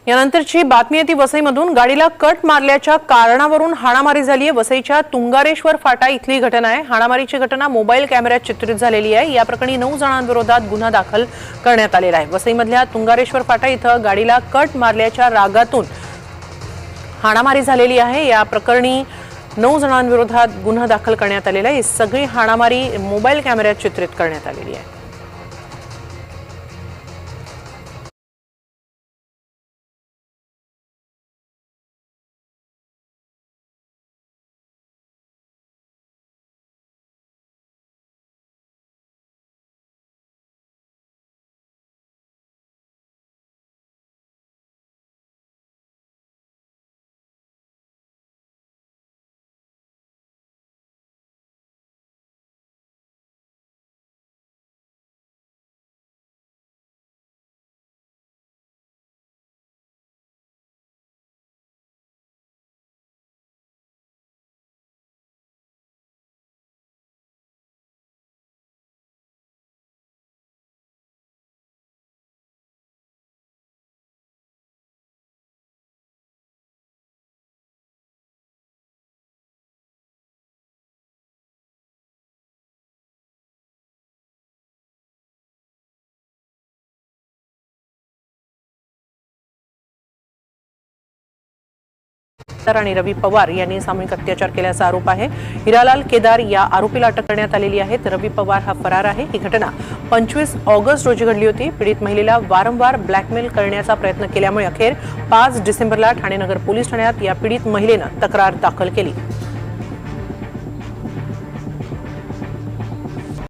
यानंतरची बातमी येते वसईमधून। गाडीला कट मारल्याच्या कारणावरून हाणामारी झाली आहे। वसईच्या तुंगारेश्वर फाटा इथली घटना आहे। हाणामारीची घटना मोबाईल कॅमेऱ्यात चित्रित झालेली आहे। या प्रकरणी 9 जणांविरोधात गुन्हा दाखल करण्यात आलेला आहे। वसईमधल्या तुंगारेश्वर फाटा इथं गाडीला कट मारल्याच्या रागातून हाणामारी झालेली आहे। या प्रकरणी 9 जणांविरोधात गुन्हा दाखल करण्यात आलेला आहे। सगळी हाणामारी मोबाईल कॅमेऱ्यात चित्रित करण्यात आलेली आहे। आणि रवी पवार यांनी सामूहिक अत्याचार केल्याचा आरोप आहे। हिरालाल केदार या आरोपीला अटक करण्यात आलेली आहे। रवी पवार हा फरार आहे। ही घटना 25 ऑगस्ट रोजी घडली होती। पीडित महिलेला वारंवार ब्लॅकमेल करण्याचा प्रयत्न केल्यामुळे अखेर 5 डिसेंबरला ठाणे नगर पोलीस ठाण्यात या पीडित महिलेने तक्रार दाखल केली।